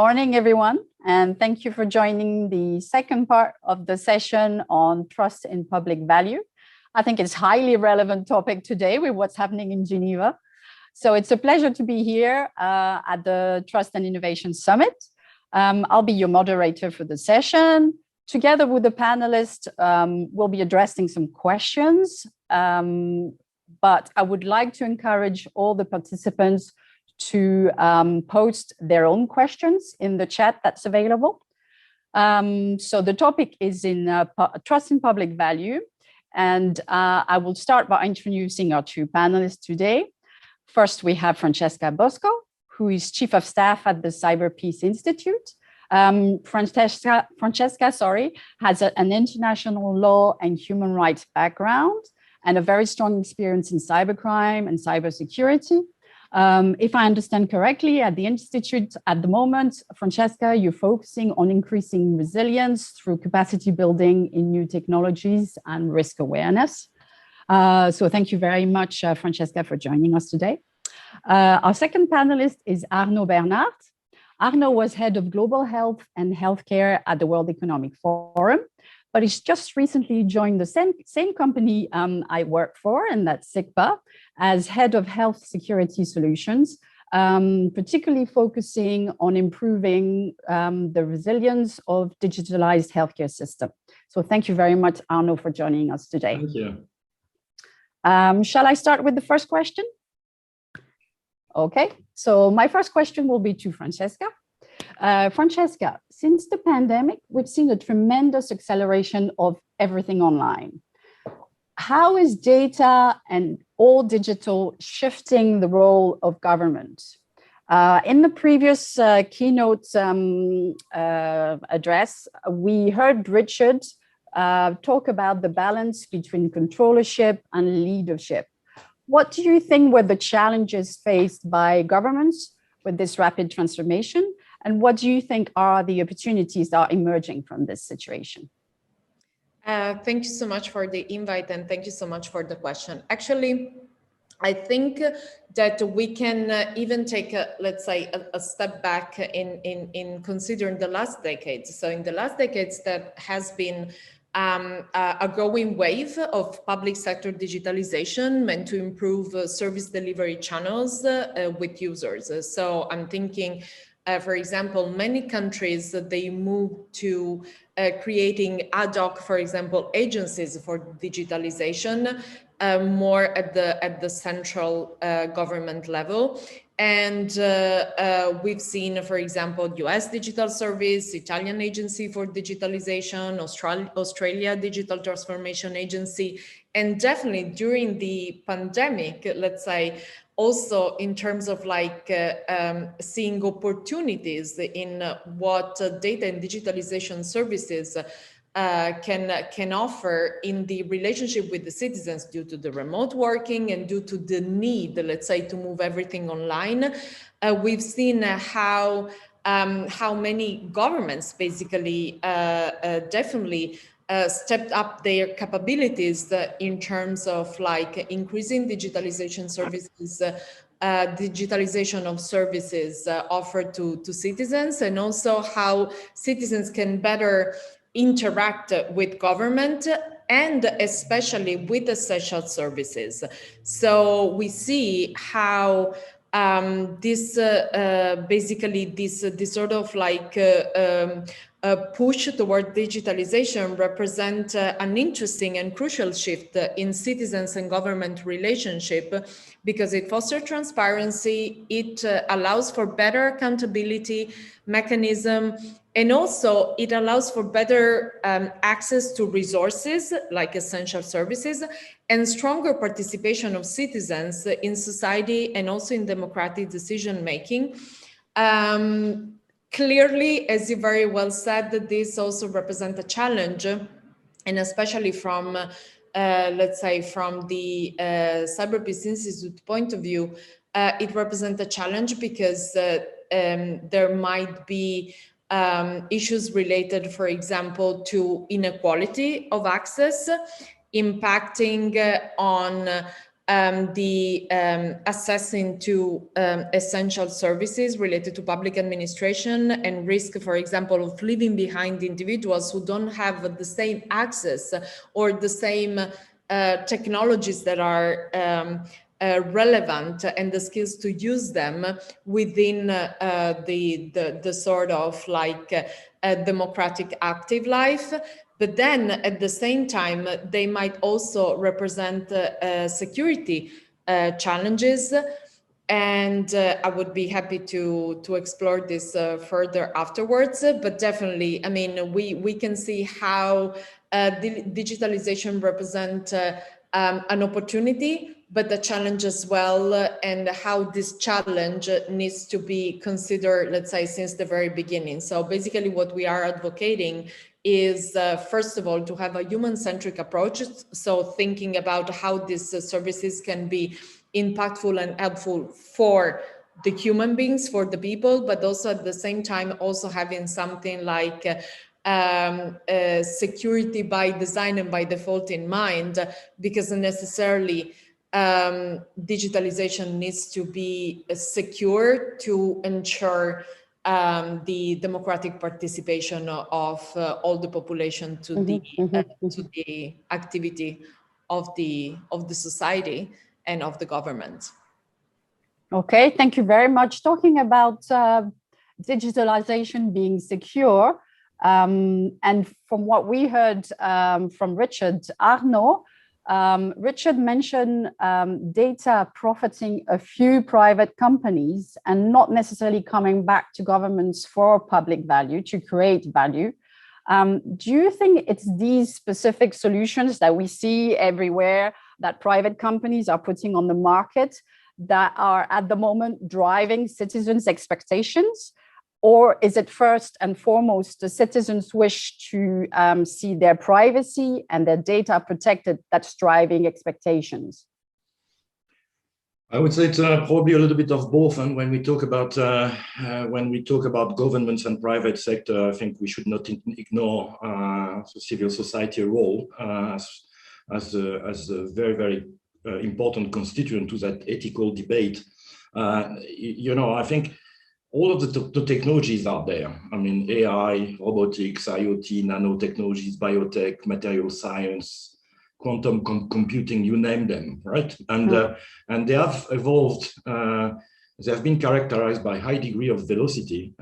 morning, everyone, and thank you for joining the second part of the session on trust in public value. I think it's a highly relevant topic today with what's happening in Geneva. So it's a pleasure to be here at the Trust and Innovation Summit. I'll be your moderator for the session. Together with the panelists, we'll be addressing some questions, but I would like to encourage all the participants to post their own questions in the chat that's available. So the topic is in trust in public value. And I will start by introducing our two panelists today. First, we have Francesca Bosco, who is Chief of Staff at the Cyber Peace Institute. Francesca, has an international law and human rights background and a very strong experience in cybercrime and cybersecurity. If I understand correctly, at the Institute at the moment, Francesca, you're focusing on increasing resilience through capacity building in new technologies and risk awareness. So thank you very much, Francesca, for joining us today. Our second panelist is Arnaud Bernard. Arnaud was head of global health and healthcare at the World Economic Forum, but he's just recently joined the same company I work for, and that's SIGPA, as head of health security solutions, particularly focusing on improving the resilience of digitalized healthcare system. So thank you very much, Arnaud, for joining us today. Thank you. Shall I start with the first question? Okay, so my first question will be to Francesca. Francesca, since the pandemic, we've seen a tremendous acceleration of everything online. How is data and all digital shifting the role of government? In the previous keynote address, we heard Richard talk about the balance between controllership and leadership. What do you think were the challenges faced by governments with this rapid transformation? And what do you think are the opportunities that are emerging from this situation? Thank you so much for the invite, and thank you so much for the question. Actually, I think that we can even take, let's say, a step back in considering the last decades. So in the last decades, that has been a growing wave of public sector digitalization meant to improve service delivery channels with users. So I'm thinking, for example, many countries, they move to creating ad hoc, for example, agencies for digitalization, more at the central government level. And we've seen, for example, US Digital Service, Italian Agency for Digitalization, Australia Digital Transformation Agency, and definitely during the pandemic, let's say, also in terms of like seeing opportunities in what data and digitalization services can offer in the relationship with the citizens due to the remote working and due to the need, let's say, to move everything online. We've seen how many governments basically definitely stepped up their capabilities in terms of like increasing digitalization services, digitalization of services offered to citizens, and also how citizens can better interact with government and especially with essential services. So we see how this sort of like push toward digitalization represent an interesting and crucial shift in citizens and government relationship, because it fosters transparency, it allows for better accountability mechanism, and also it allows for better access to resources like essential services and stronger participation of citizens in society and also in democratic decision making. Clearly, as you very well said, that this also represents a challenge, and especially from, let's say, from the Cyber Peace Institute point of view, it represents a challenge because there might be issues related, for example, to inequality of access, impacting on accessing to essential services related to public administration and risk, for example, of leaving behind individuals who don't have the same access or the same technologies that are relevant and the skills to use them within the sort of like democratic active life. But then at the same time, they might also represent security challenges. And I would be happy to explore this further afterwards. But definitely, I mean, we can see how digitalization represents an opportunity, but a challenge as well, and how this challenge needs to be considered, let's say, since the very beginning. So basically what we are advocating is, first of all, to have a human-centric approach. So thinking about how these services can be impactful and helpful for the human beings, for the people, but also at the same time, also having something like security by design and by default in mind, because necessarily digitalization needs to be secure to ensure the democratic participation of all the population to the activity of the society and of the government. Okay, thank you very much. Talking about digitalization being secure, and from what we heard from Richard Arnaud, Richard mentioned data profiting a few private companies and not necessarily coming back to governments for public value, to create value. Do you think it's these specific solutions that we see everywhere that private companies are putting on the market that are at the moment driving citizens' expectations? Or is it first and foremost the citizens' wish to see their privacy and their data protected that's driving expectations? I would say it's probably a little bit of both. And when we talk about governments and private sector, I think we should not ignore the civil society role as a very, very important constituent to that ethical debate. I think all of the technologies are there. I mean, AI, robotics, IoT, nanotechnologies, biotech, material science, quantum computing, you name them, right? And they have evolved. They have been characterized by high degree of velocity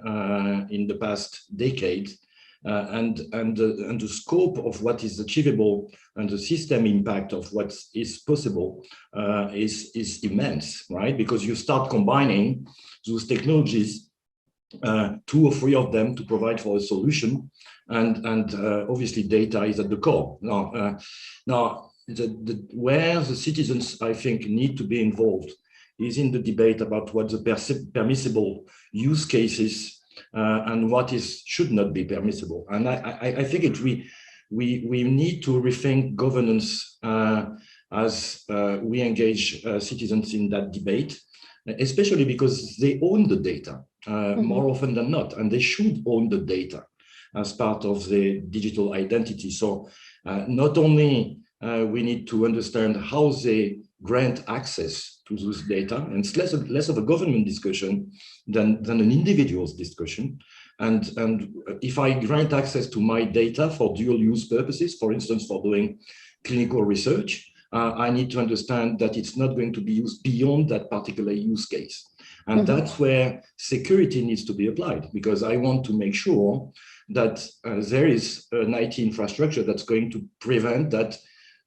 in the past decade, and the scope of what is achievable and the system impact of what is possible is immense, right? Because you start combining those technologies, 2 or 3 of them to provide for a solution, and obviously data is at the core. Now, where the citizens, I think, need to be involved is in the debate about what the permissible use cases and what should not be permissible. And I think we need to rethink governance as we engage citizens in that debate, especially because they own the data more often than not, and they should own the data as part of the digital identity. So not only we need to understand how they grant access to those data, and it's less of a government discussion than an individual's discussion. And if I grant access to my data for dual use purposes, for instance, for doing clinical research, I need to understand that it's not going to be used beyond that particular use case. And that's where security needs to be applied, because I want to make sure that there is an IT infrastructure that's going to prevent that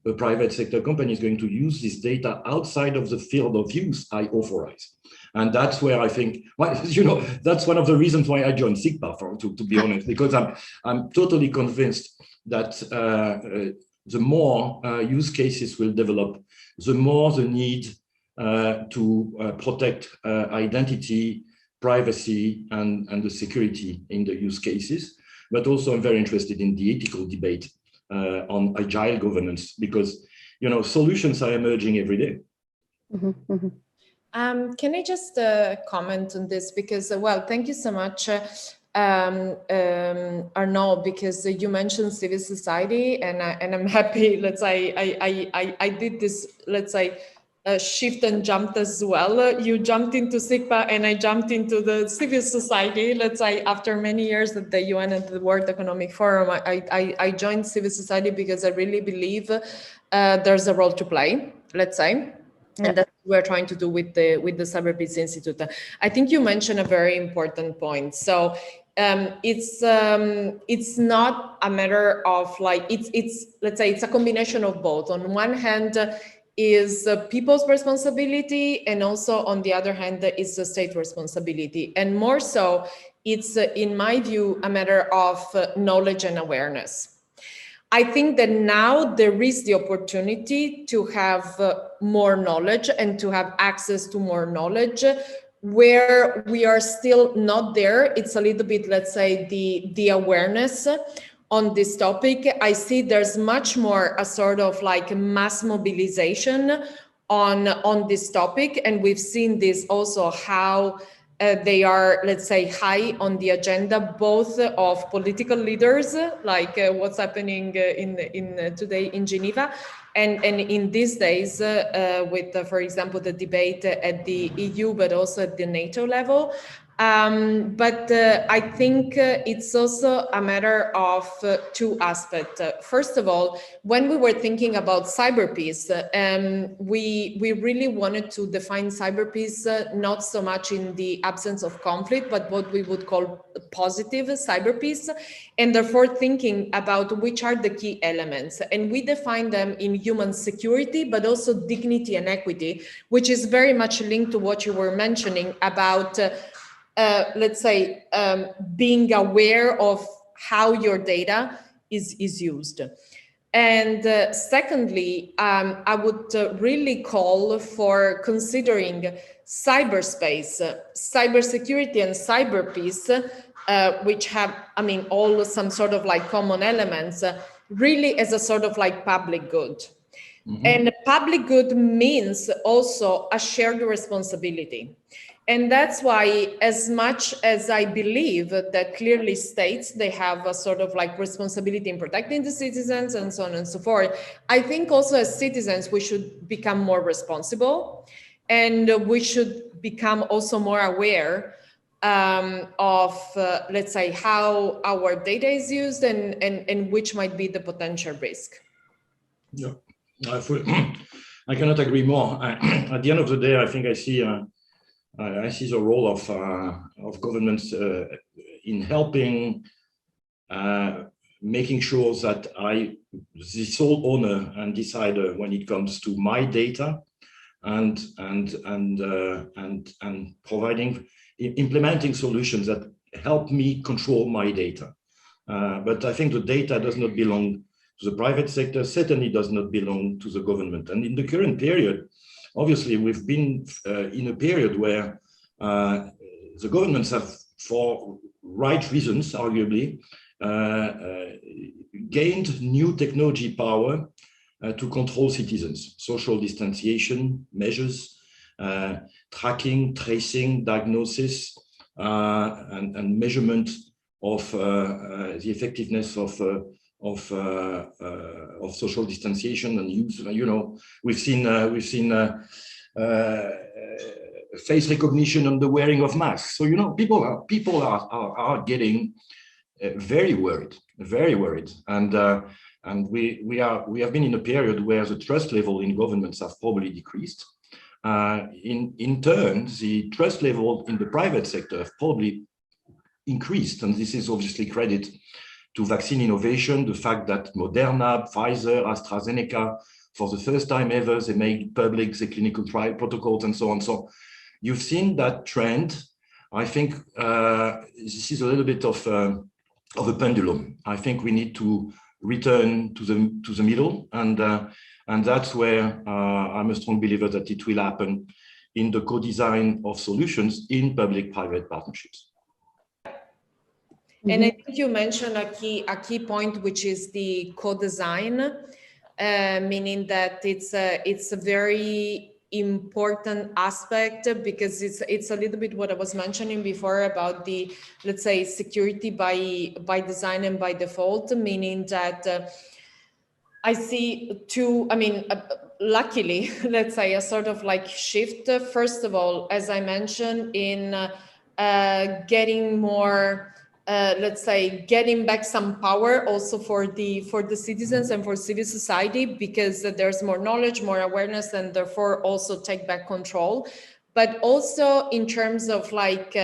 a private sector company is going to use this data outside of the field of use I authorize. And that's where I think, well, that's one of the reasons why I joined SIGPA, to be honest, because I'm totally convinced that the more use cases will develop, the more the need to protect identity, privacy, and the security in the use cases. But also I'm very interested in the ethical debate on agile governance, because solutions are emerging every day. Can I just comment on this? Because, well, thank you so much, Arnaud, because you mentioned civil society, and I'm happy. Let's say I did this. Let's say shift and jumped as well. You jumped into SIGPA and I jumped into the civil society. Let's say after many years at the UN and the World Economic Forum, I joined civil society because I really believe there's a role to play, let's say. And that's what we're trying to do with the Cyber Peace Institute. I think you mentioned a very important point. So it's not a matter of like, it's let's say it's a combination of both. On one hand is people's responsibility, and also on the other hand is the state responsibility. And more so, it's in my view a matter of knowledge and awareness. I think that now there is the opportunity to have more knowledge and to have access to more knowledge. Where we are still not there, it's a little bit, let's say, the awareness on this topic. I see there's much more a sort of like mass mobilization on this topic. And we've seen this also how they are, let's say, high on the agenda, both of political leaders, like what's happening in today in Geneva, and in these days with, for example, the debate at the EU, but also at the NATO level. But I think it's also a matter of two aspects. First of all, when we were thinking about cyber peace, we really wanted to define cyber peace not so much in the absence of conflict, but what we would call positive cyber peace, and therefore thinking about which are the key elements. And we define them in human security, but also dignity and equity, which is very much linked to what you were mentioning about let's say, being aware of how your data is used. And secondly, I would really call for considering cyberspace, cybersecurity and cyber peace, which have, I mean, all some sort of like common elements, really as a sort of like public good. Mm-hmm. And public good means also a shared responsibility. And that's why, as much as I believe that clearly states they have a sort of like responsibility in protecting the citizens and so on and so forth, I think also as citizens, we should become more responsible, and we should become also more aware of, let's say, how our data is used and which might be the potential risk. Yeah, I cannot agree more. At the end of the day, I think I see the role of governments in helping, making sure that the sole owner and decider when it comes to my data, and providing, implementing solutions that help me control my data. But I think the data does not belong to the private sector, certainly does not belong to the government. And in the current period, obviously, we've been in a period where the governments have, for right reasons, arguably, gained new technology power to control citizens, social distanciation measures, tracking, tracing, diagnosis, and measurement of the effectiveness of social distanciation and use. You know, we've seen face recognition on the wearing of masks. So, you know, people are getting very worried, and we have been in a period where the trust level in governments have probably decreased. In turn, the trust level in the private sector have probably increased, and this is obviously credit to vaccine innovation, the fact that Moderna, Pfizer, AstraZeneca, for the first time ever, they made public the clinical trial protocols and so on. So you've seen that trend. I think this is a little bit of a pendulum. I think we need to return to the middle, and that's where I'm a strong believer that it will happen in the co-design of solutions in public-private partnerships. And I think you mentioned a key point, which is the co-design, meaning that it's a very important aspect, because it's a little bit what I was mentioning before about the, let's say, security by design and by default, meaning that I see two, I mean, luckily, let's say, a sort of like shift, first of all, as I mentioned, in getting more, let's say, getting back some power also for the citizens and for civil society, because there's more knowledge, more awareness, and therefore also take back control. But also in terms of like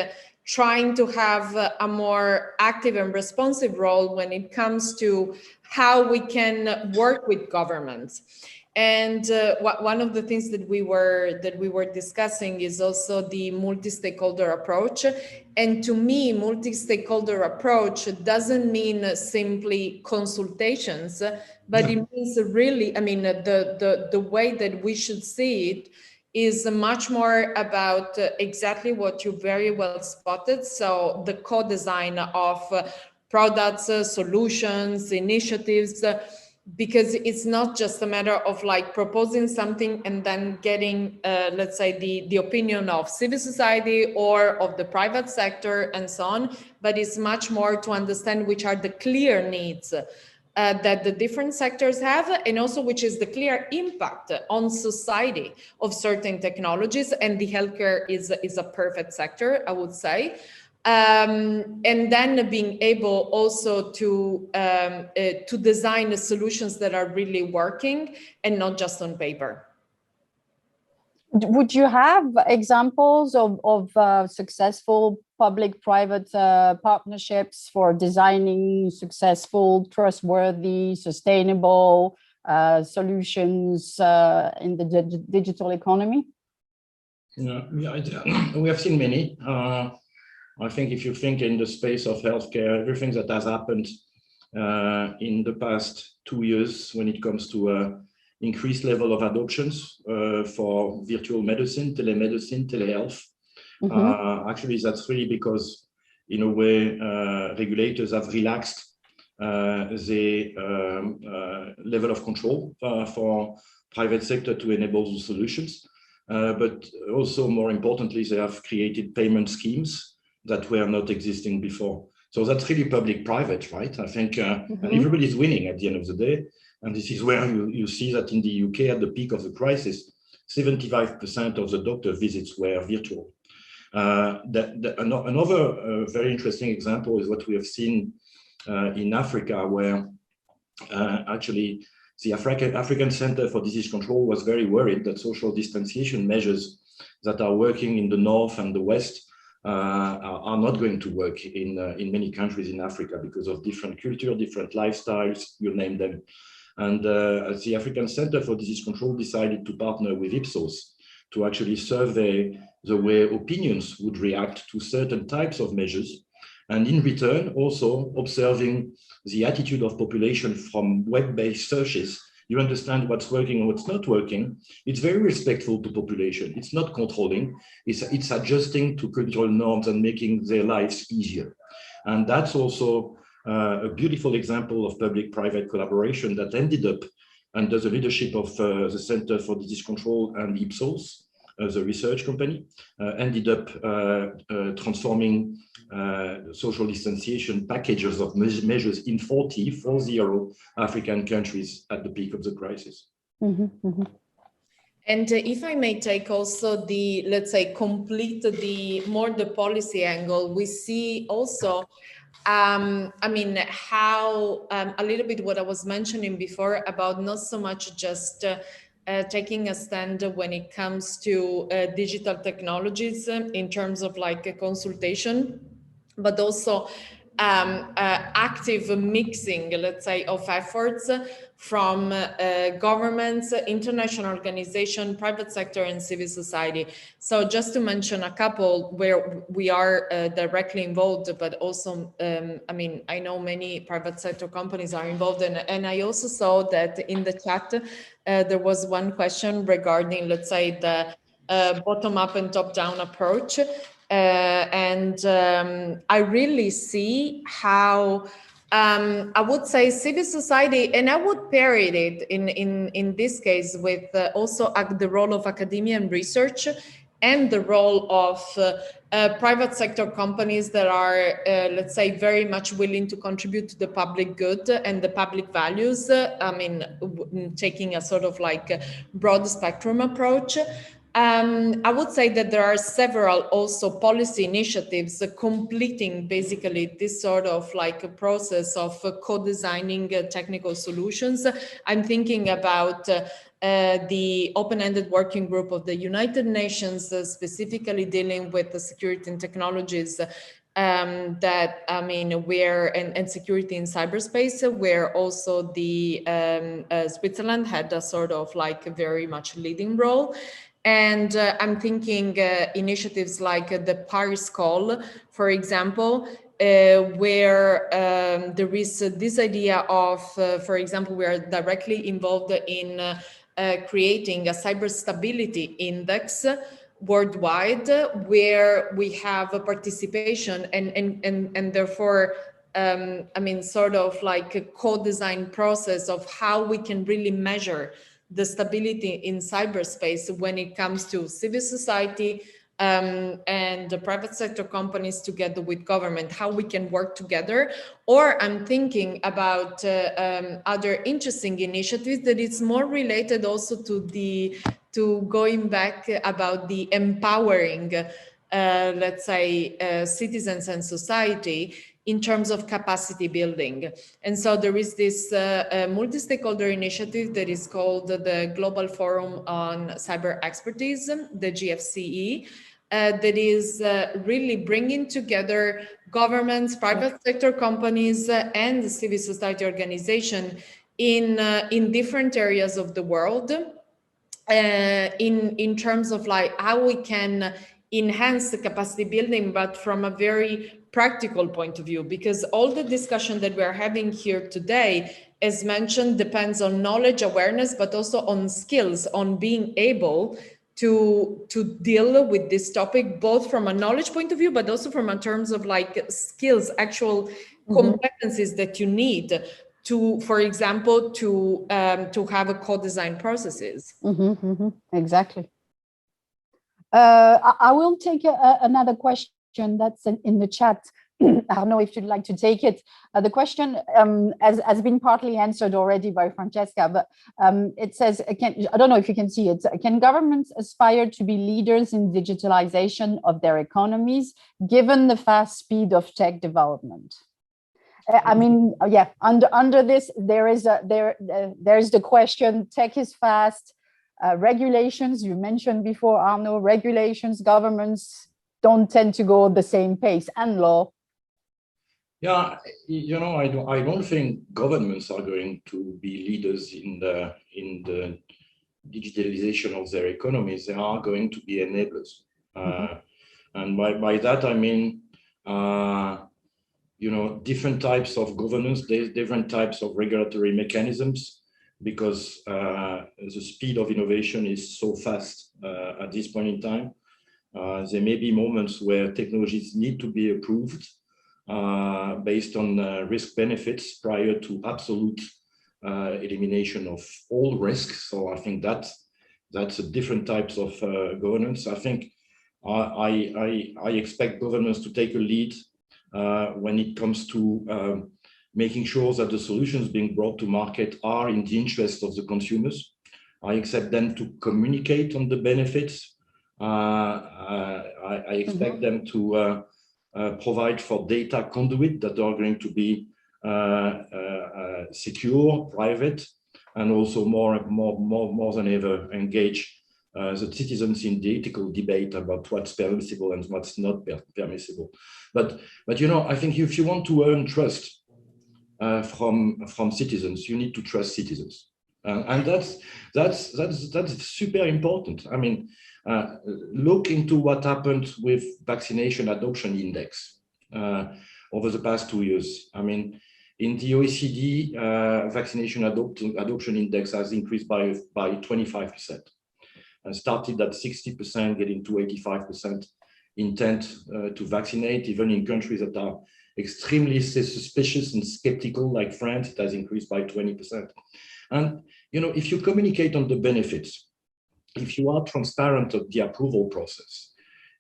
trying to have a more active and responsive role when it comes to how we can work with governments. And one of the things that we were discussing is also the multi-stakeholder approach. And to me, multi-stakeholder approach doesn't mean simply consultations, but it means really, I mean, the way that we should see it is much more about exactly what you very well spotted. So the co-design of products, solutions, initiatives, because it's not just a matter of like proposing something and then getting, let's say, the opinion of civil society or of the private sector and so on, but it's much more to understand which are the clear needs that the different sectors have, and also which is the clear impact on society of certain technologies. And the healthcare is a perfect sector, I would say. And then being able also to design the solutions that are really working and not just on paper. Would you have examples of successful public-private partnerships for designing successful, trustworthy, sustainable solutions in the digital economy? Yeah, we have seen many. I think if you think in the space of healthcare, everything that has happened in the past 2 years when it comes to increased level of adoptions for virtual medicine, telemedicine, telehealth. Actually, that's really because, in a way, regulators have relaxed the level of control for private sector to enable those solutions. But also, more importantly, they have created payment schemes that were not existing before. So that's really public-private, right? I think, and everybody's winning at the end of the day. And this is where you see that in the UK, at the peak of the crisis, 75% of the doctor visits were virtual. Another very interesting example is what we have seen in Africa, where actually the African Center for Disease Control was very worried that social distanciation measures that are working in the north and the west are not going to work in many countries in Africa because of different culture, different lifestyles, you name them. And the African Center for Disease Control decided to partner with Ipsos to actually survey the way opinions would react to certain types of measures. And in return, also observing the attitude of population from web-based searches. You understand what's working and what's not working. It's very respectful to population. It's not controlling. It's adjusting to cultural norms and making their lives easier. And that's also a beautiful example of public-private collaboration that ended up under the leadership of the Center for Disease Control and Ipsos, the research company, ended up transforming social distanciation packages of measures in 40 African countries at the peak of the crisis. And if I may take also the, let's say, complete the policy angle, we see also, I mean, how a little bit what I was mentioning before about not so much just taking a stand when it comes to digital technologies in terms of like a consultation, but also active mixing, let's say, of efforts from governments, international organizations, private sector, and civil society. So just to mention a couple where we are directly involved, but also, I mean, I know many private sector companies are involved, and I also saw that in the chat, there was one question regarding, let's say, the bottom-up and top-down approach. I really see how I would say civil society, and I would pair it in this case with also the role of academia and research, and the role of private sector companies that are, let's say, very much willing to contribute to the public good and the public values. I mean, taking a sort of like broad spectrum approach. I would say that there are several also policy initiatives completing basically this sort of like a process of co-designing technical solutions. I'm thinking about the open-ended working group of the United Nations, specifically dealing with the security and technologies that, I mean, where, and security in cyberspace, where also the Switzerland had a sort of like a very much leading role. And I'm thinking initiatives like the Paris Call, for example, where there is this idea of, for example, we are directly involved in creating a cyber stability index worldwide, where we have a participation and therefore, I mean, sort of like a co-design process of how we can really measure the stability in cyberspace when it comes to civil society and the private sector companies together with government, how we can work together. Or I'm thinking about other interesting initiatives that is more related also to going back about the empowering, let's say, citizens and society in terms of capacity building. And so there is this multi-stakeholder initiative that is called the Global Forum on Cyber Expertise, the GFCE, that is really bringing together governments, private sector companies, and the civil society organization in different areas of the world, in terms of like how we can enhance the capacity building, but from a very practical point of view, because all the discussion that we're having here today, as mentioned, depends on knowledge, awareness, but also on skills, on being able to deal with this topic, both from a knowledge point of view, but also from a terms of like skills, actual competencies that you need to, for example, to have a co-design processes. Exactly. I will take another question that's in the chat. I don't know if you'd like to take it. The question has been partly answered already by Francesca, but it says, I don't know if you can see it. Can governments aspire to be leaders in digitalization of their economies, given the fast speed of tech development? I mean, yeah, under this, there's the question, tech is fast, regulations, you mentioned before, Arno, regulations, governments don't tend to go at the same pace, and law. Yeah, you know, I don't think governments are going to be leaders in the digitalization of their economies. They are going to be enablers, and by that I mean, you know, different types of governance, different types of regulatory mechanisms, because the speed of innovation is so fast at this point in time. There may be moments where technologies need to be approved based on risk benefits prior to absolute elimination of all risks. So I think that's a different types of governance. I think I expect governments to take a lead when it comes to making sure that the solutions being brought to market are in the interest of the consumers. I expect them to communicate on the benefits. I expect them to provide for data conduit that are going to be secure, private, and also more than ever engage the citizens in the ethical debate about what's permissible and what's not permissible. But you know, I think if you want to earn trust from citizens, you need to trust citizens, and that's super important. I mean, look into what happened with vaccination adoption index over the past 2 years. I mean, in the OECD, vaccination adoption index has increased by 25%. Started at 60%, getting to 85% intent to vaccinate. Even in countries that are extremely suspicious and skeptical, like France, it has increased by 20%. And you know, if you communicate on the benefits, if you are transparent of the approval process,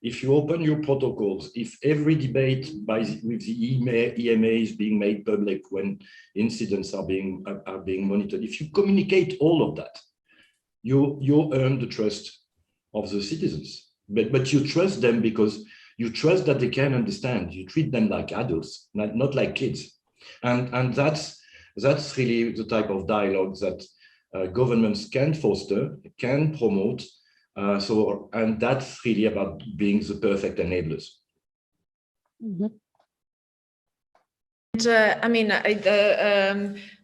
if you open your protocols, if every debate with the EMA is being made public when incidents are being monitored, if you communicate all of that, you earn the trust of the citizens. But you trust them because you trust that they can understand. You treat them like adults, not like kids. And that's really the type of dialogue that governments can foster, can promote. And that's really about being the perfect enablers. Mm-hmm. And, I mean,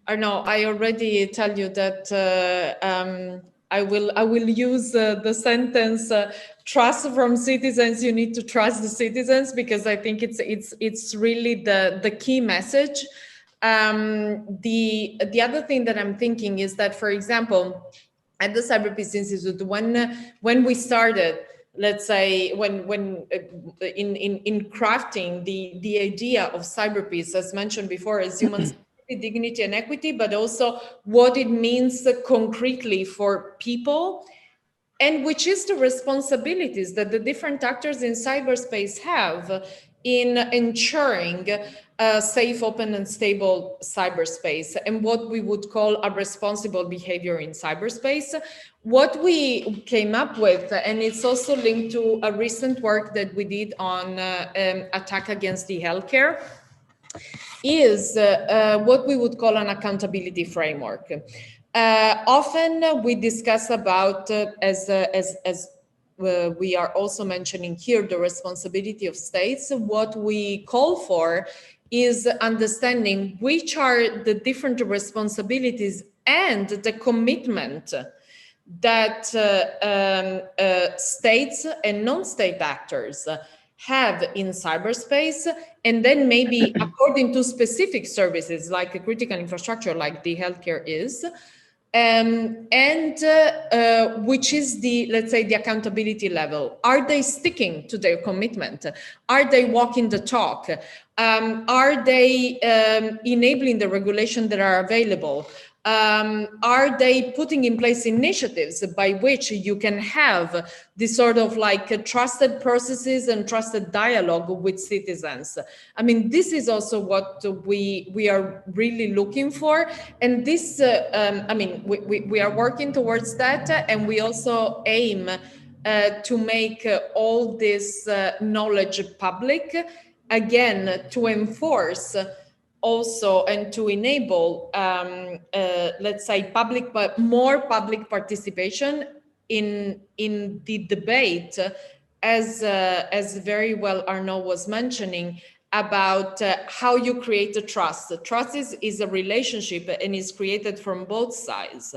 Arnaud, I already tell you that I will use the sentence trust from citizens. You need to trust the citizens, because I think it's really the key message. The other thing that I'm thinking is that, for example, at the Cyber Peace Institute, when we started, let's say when in crafting the idea of cyber peace, as mentioned before, as human security, dignity and equity, but also what it means concretely for people, and which is the responsibilities that the different actors in cyberspace have in ensuring a safe, open, and stable cyberspace, and what we would call a responsible behavior in cyberspace. What we came up with, and it's also linked to a recent work that we did on attack against the healthcare, is what we would call an accountability framework. Often we discuss about, as we are also mentioning here, the responsibility of states. What we call for is understanding which are the different responsibilities and the commitment that states and non-state actors have in cyberspace, and then maybe according to specific services like a critical infrastructure like the healthcare is, which is the, let's say, the accountability level. Are they sticking to their commitment? Are they walking the talk? Are they enabling the regulation that are available? Are they putting in place initiatives by which you can have this sort of like trusted processes and trusted dialogue with citizens? I mean, this is also what we are really looking for. And this, I mean, we are working towards that. And we also aim to make all this knowledge public, again, to enforce also and to enable, let's say, public, but more public participation in the debate, as very well Arnaud was mentioning, about how you create a trust. Trust is a relationship and is created from both sides.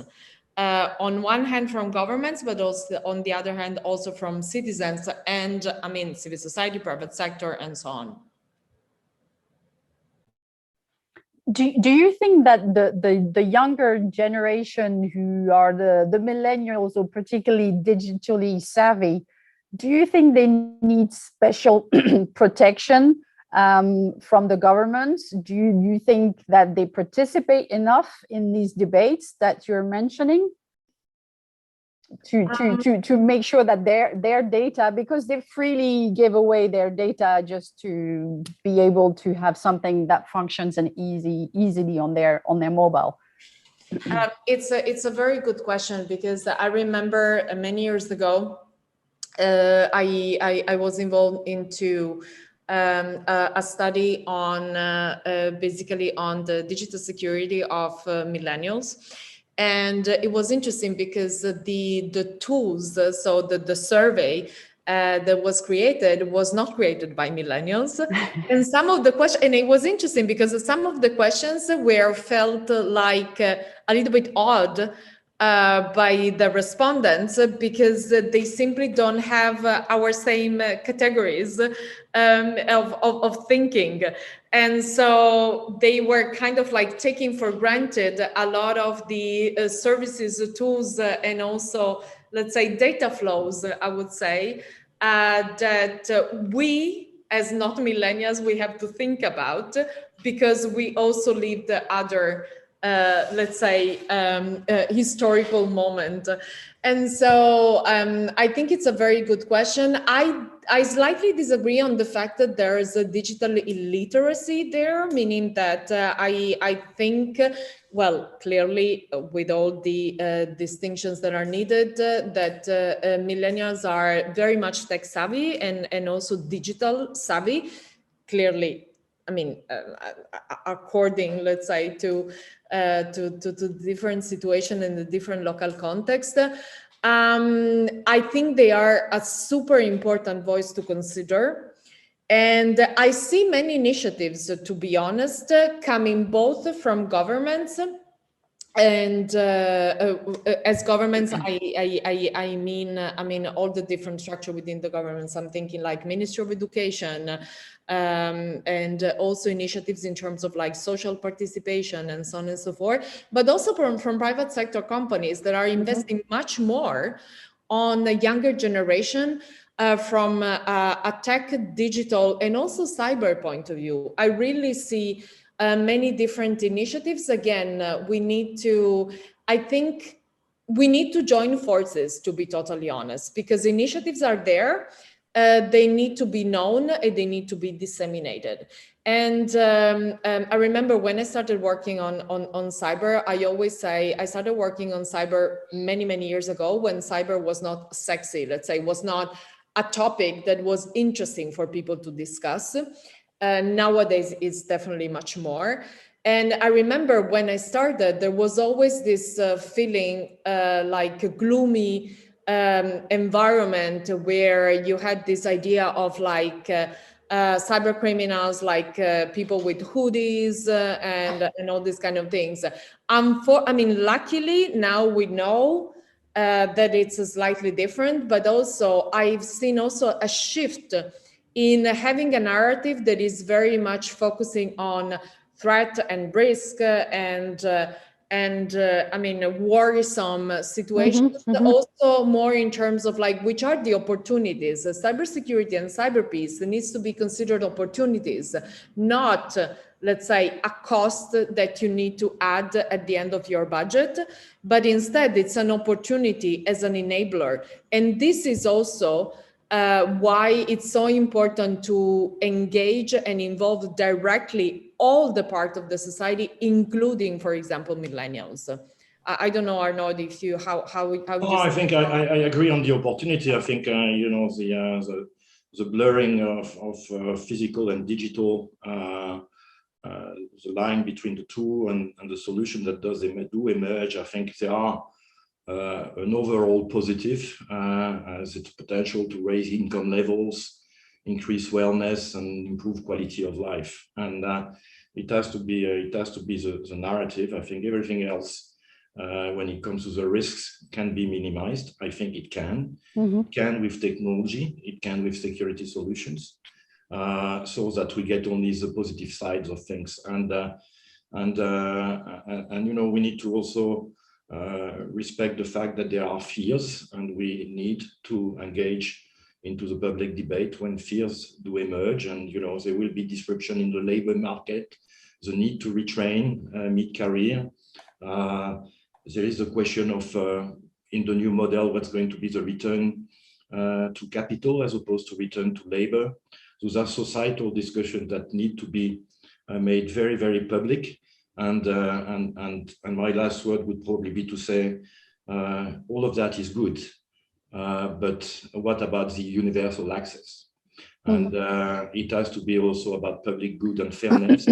On one hand from governments, but also on the other hand also from citizens and, I mean, civil society, private sector, and so on. Do you think that the younger generation, who are the millennials, or particularly digitally savvy, do you think they need special protection from the governments? Do you think that they participate enough in these debates that you're mentioning to make sure that their data, because they freely give away their data just to be able to have something that functions and easily on their mobile? It's a very good question, because I remember many years ago, I was involved into a study on basically on the digital security of millennials. And it was interesting because the tools, so the survey that was created was not created by millennials. And some of the questions, and it was interesting because some of the questions were felt like a little bit odd by the respondents, because they simply don't have our same categories of thinking. And so they were kind of like taking for granted a lot of the services, tools, and also, let's say, data flows, I would say, that we, as not millennials, we have to think about, because we also live the other let's say, historical moment. And so I think it's a very good question. I slightly disagree on the fact that there is a digital illiteracy there, meaning that I think, well, clearly with all the distinctions that are needed, that millennials are very much tech savvy and also digital savvy. Clearly, I mean, according, let's say, to different situation in the different local context. I think they are a super important voice to consider. And I see many initiatives, to be honest, coming both from governments and as governments, I mean all the different structure within the governments. I'm thinking like Ministry of Education, and also initiatives in terms of like social participation and so on and so forth, but also from private sector companies that are investing much more on the younger generation from a tech, digital, and also cyber point of view. I really see many different initiatives. Again, I think we need to join forces, to be totally honest, because initiatives are there. They need to be known and they need to be disseminated. And I remember when I started working on cyber, I always say I started working on cyber many years ago when cyber was not sexy, let's say, was not a topic that was interesting for people to discuss. Nowadays, it's definitely much more. And I remember when I started, there was always this feeling like a gloomy environment where you had this idea of like cyber criminals, like people with hoodies and all these kind of things. I mean, luckily now we know that it's slightly different, but also I've seen also a shift in having a narrative that is very much focusing on threat and risk and I mean worrisome situations, also more in terms of like which are the opportunities. Cybersecurity and cyber peace needs to be considered opportunities, not let's say a cost that you need to add at the end of your budget, but instead it's an opportunity as an enabler. And this is also why it's so important to engage and involve directly all the part of the society, including, for example, millennials. I don't know, Arnaud, if you how I think I agree on the opportunity. I think you know the blurring of physical and digital, the line between the two, and the solution that do emerge. I think they are an overall positive, as its potential to raise income levels, increase wellness, and improve quality of life. And it has to be the narrative. I think everything else, when it comes to the risks, can be minimized. I think it can. It can with technology. It can with security solutions, so that we get only the positive sides of things. And you know, we need to also respect the fact that there are fears, and we need to engage into the public debate when fears do emerge. And you know, there will be disruption in the labor market, the need to retrain mid-career. There is the question of in the new model, what's going to be the return to capital as opposed to return to labor. Those are societal discussions that need to be made very public. And my last word would probably be to say all of that is good, but what about the universal access? And it has to be also about public good and fairness.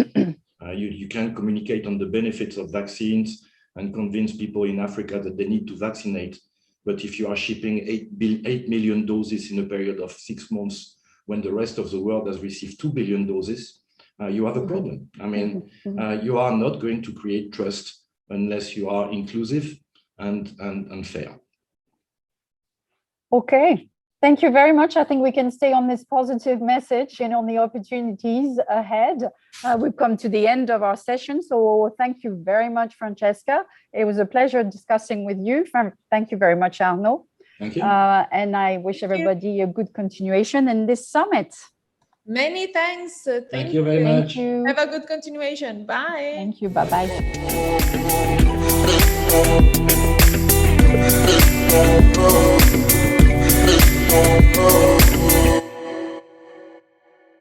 You can communicate on the benefits of vaccines and convince people in Africa that they need to vaccinate, but if you are shipping 8 million doses in a period of 6 months when the rest of the world has received 2 billion doses, you have a problem. I mean, you are not going to create trust unless you are inclusive and fair. Okay, thank you very much. I think we can stay on this positive message and on the opportunities ahead. We've come to the end of our session, so thank you very much, Francesca. It was a pleasure discussing with you. Thank you very much, Arnaud. Thank you. And I wish everybody a good continuation in this summit. Many thanks. Thank you very Thank much. you. Have a good continuation. Bye. Thank you. Bye-bye. Oh,